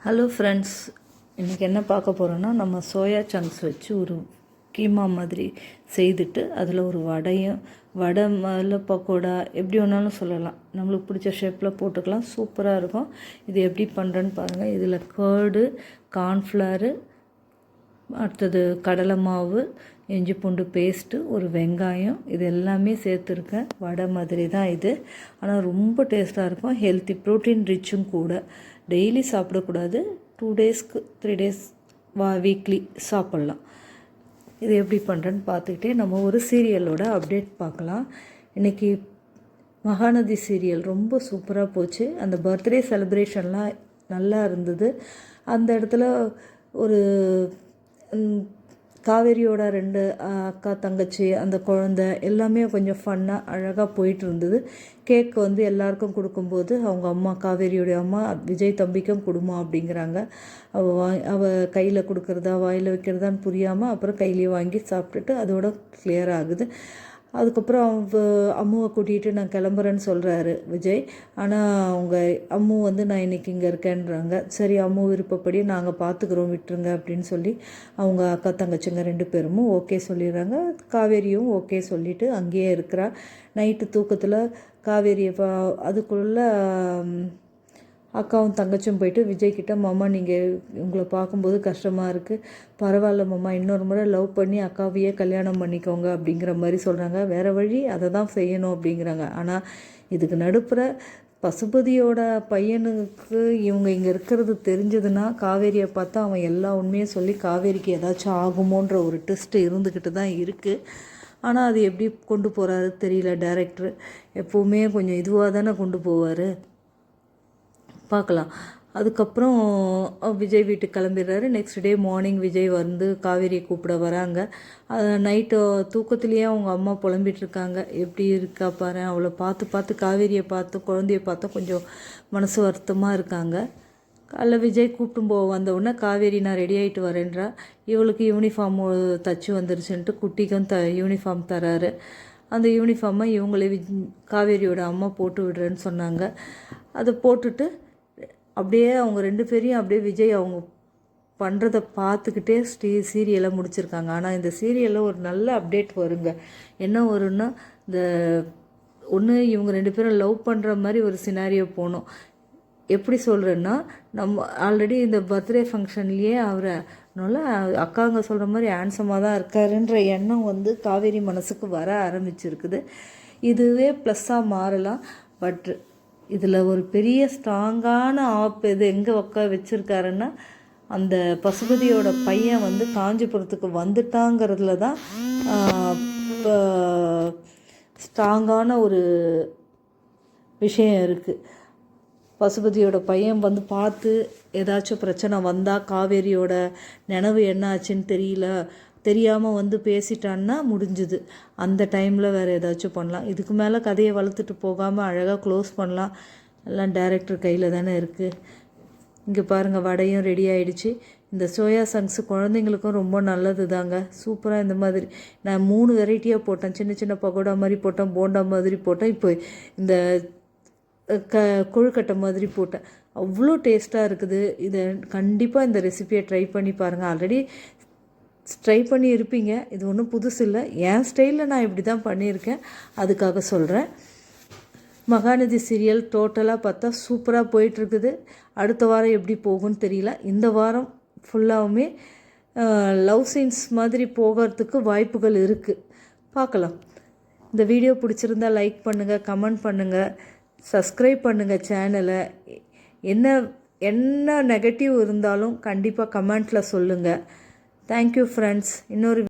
Hello friends, இன்றைக்கி என்ன பார்க்க போகிறோன்னா, நம்ம சோயா சங்க்ஸ் வச்சு ஒரு கீமா மாதிரி செய்துட்டு அதில் ஒரு வடை மேலே பக்கோடா எப்படி வேணாலும் சொல்லலாம், நம்மளுக்கு பிடிச்ச ஷேப்பில் போட்டுக்கலாம். சூப்பராக இருக்கும். இது எப்படி பண்ணுறேன்னு பாருங்கள். இதில் கர்டு, கார்ன்ஃப்ளவரு, அடுத்தது கடலை மாவு, இஞ்சி பூண்டு பேஸ்ட்டு, ஒரு வெங்காயம், இது எல்லாமே சேர்த்துருக்கேன். வடை மாதிரி தான் இது, ஆனால் ரொம்ப டேஸ்ட்டாக இருக்கும். ஹெல்த்தி, ப்ரோட்டீன் ரிச்சும் கூட. டெய்லி சாப்பிடக்கூடாது, 2 டேஸ்க்கு 3 டேஸ் வீக்லி சாப்பிட்லாம். இது எப்படி பண்ணுறேன்னு பார்த்துக்கிட்டே நம்ம ஒரு சீரியலோட அப்டேட் பார்க்கலாம். இன்றைக்கி மகாநதி சீரியல் ரொம்ப சூப்பராக போச்சு. அந்த பர்த்டே செலிப்ரேஷன்லாம் நல்லா இருந்தது. அந்த இடத்துல ஒரு காவேரியோட 2 அக்கா தங்கச்சி, அந்த குழந்தை எல்லாமே கொஞ்சம் ஃபன்னாக அழகாக போயிட்டு இருந்தது. கேக் எல்லாருக்கும் கொடுக்கும்போது அவங்க அம்மா, காவேரியோடைய அம்மா, விஜய் தம்பிக்கும் கொடுமா அப்படிங்கிறாங்க. அவள் கையில் கொடுக்குறதா வாயில் வைக்கிறதான்னு புரியாமல் அப்புறம் கையிலேயே வாங்கி சாப்பிட்டுட்டு அதோட கிளியர் ஆகுது. அதுக்கப்புறம் அம்முவை கூட்டிகிட்டு நான் கிளம்புறேன்னு சொல்கிறாரு விஜய். ஆனால் அவங்க அம்மு நான் இன்றைக்கி இங்கே இருக்கேன்றாங்க. சரி, அம்மு விருப்பப்படி நாங்கள் பார்த்துக்குறோம், விட்டுருங்க அப்படின்னு சொல்லி அவங்க அக்கா தங்கச்சிங்க 2 பேரும் ஓகே சொல்லிடுறாங்க. காவேரியும் ஓகே சொல்லிவிட்டு அங்கேயே இருக்கிறா. நைட்டு தூக்கத்தில் காவேரியை அதுக்குள்ளே அக்காவும் தங்கச்சும் போயிட்டு விஜய்கிட்ட, மாமா நீங்கள் உங்களை பார்க்கும்போது கஷ்டமாக இருக்குது, பரவாயில்ல மாமா, இன்னொரு முறை லவ் பண்ணி அக்காவையே கல்யாணம் பண்ணிக்கோங்க அப்படிங்கிற மாதிரி சொல்கிறாங்க. வேறு வழி, அதை தான் செய்யணும் அப்படிங்கிறாங்க. ஆனால் இதுக்கு நடுப்புற பசுபதியோட பையனுக்கு இவங்க இங்கே இருக்கிறது தெரிஞ்சதுன்னா காவேரியை பார்த்தா அவன் எல்லா உண்மையும் சொல்லி காவேரிக்கு ஏதாச்சும் ஆகுமோன்ற ஒரு ட்விஸ்ட்டு இருந்துக்கிட்டு தான் இருக்குது. ஆனால் அது எப்படி கொண்டு போகிறாரு தெரியல. டைரக்டர் எப்போவுமே கொஞ்சம் இதுவாக தானே கொண்டு போவார், பார்க்கலாம். அதுக்கப்புறம் விஜய் வீட்டுக்கு கிளம்பிடுறாரு. நெக்ஸ்ட் டே மார்னிங் விஜய் காவேரியை கூப்பிட வராங்க. நைட்டு தூக்கத்துலேயே அவங்க அம்மா புலம்பிகிட்ருக்காங்க, எப்படி இருக்கா பாரு, அவளை பார்த்து காவேரியை பார்த்து குழந்தைய பார்த்தா கொஞ்சம் மனசு வருத்தமாக இருக்காங்க. காலைல விஜய் கூப்பிட்டு வந்தவுடனே காவேரி நான் ரெடி ஆகிட்டு வரேன்றா. இவளுக்கு யூனிஃபார்ம் தச்சு வந்துருச்சுன்ட்டு குட்டிக்கும் யூனிஃபார்ம் தராரு. அந்த யூனிஃபார்மை இவங்களே காவேரியோட அம்மா போட்டு விடுறேன்னு சொன்னாங்க. அதை போட்டுட்டு அப்படியே அவங்க 2 பேரையும் அப்படியே விஜய் அவங்க பண்ணுறதை பார்த்துக்கிட்டே சீரியலை முடிச்சிருக்காங்க. ஆனால் இந்த சீரியலில் ஒரு நல்ல அப்டேட் வருங்க. என்ன வரும்னா, இந்த ஒன்று இவங்க 2 பேரும் லவ் பண்ணுற மாதிரி ஒரு சினாரியோ போகணும். எப்படி சொல்கிறேன்னா, நம்ம ஆல்ரெடி இந்த பர்த்டே ஃபங்க்ஷன்லேயே அவரை நல்லா அக்காங்க சொல்கிற மாதிரி ஹேண்ட்ஸமாக தான் இருக்காருன்ற எண்ணம் காவேரி மனசுக்கு வர ஆரம்பிச்சிருக்குது. இதுவே ப்ளஸ்ஸாக மாறலாம். பட் இதில் ஒரு பெரிய ஸ்ட்ராங்கான இது எங்கே வச்சிருக்காருன்னா, அந்த பசுபதியோட பையன் காஞ்சிபுரத்துக்கு வந்துட்டாங்கிறதுல தான் ஸ்ட்ராங்கான ஒரு விஷயம் இருக்குது. பசுபதியோட பையன் பார்த்து ஏதாச்சும் பிரச்சனை வந்தால் காவேரியோட நினைவு என்ன ஆச்சுன்னு தெரியாமல் பேசிட்டான்னா முடிஞ்சுது. அந்த டைமில் வேறு ஏதாச்சும் பண்ணலாம். இதுக்கு மேலே கதையை வளர்த்துட்டு போகாமல் அழகாக க்ளோஸ் பண்ணலாம். எல்லாம் டைரக்டர் கையில் தானே இருக்குது. இங்கே பாருங்கள், வடையும் ரெடி ஆகிடுச்சு. இந்த சோயா சங்க்ஸு குழந்தைங்களுக்கும் ரொம்ப நல்லது தாங்க. சூப்பராக இந்த மாதிரி நான் 3 வெரைட்டியாக போட்டேன். சின்ன சின்ன பகோடா மாதிரி போட்டேன், போண்டா மாதிரி போட்டேன், இப்போ இந்த கொழுக்கட்டை மாதிரி போட்டேன். அவ்வளோ டேஸ்ட்டாக இருக்குது. இதை கண்டிப்பாக இந்த ரெசிபியை ட்ரை பண்ணி பாருங்கள். ஆல்ரெடி ட்ரை பண்ணி இருப்பீங்க, இது ஒன்றும் புதுசு இல்லை. என் ஸ்டைலில் நான் இப்படி தான் பண்ணியிருக்கேன், அதுக்காக சொல்கிறேன். மகாநதி சீரியல் டோட்டலாக பார்த்தா சூப்பராக போயிட்டுருக்குது. அடுத்த வாரம் எப்படி போகும்னு தெரியல. இந்த வாரம் ஃபுல்லாகவுமே லவ் சீன்ஸ் மாதிரி போகிறதுக்கு வாய்ப்புகள் இருக்குது, பார்க்கலாம். இந்த வீடியோ பிடிச்சிருந்தா லைக் பண்ணுங்கள், கமெண்ட் பண்ணுங்கள், சப்ஸ்கிரைப் பண்ணுங்கள் சேனலை. என்ன நெகட்டிவ் இருந்தாலும் கண்டிப்பாக கமெண்ட்டில் சொல்லுங்கள். Thank you friends. இன்னொரு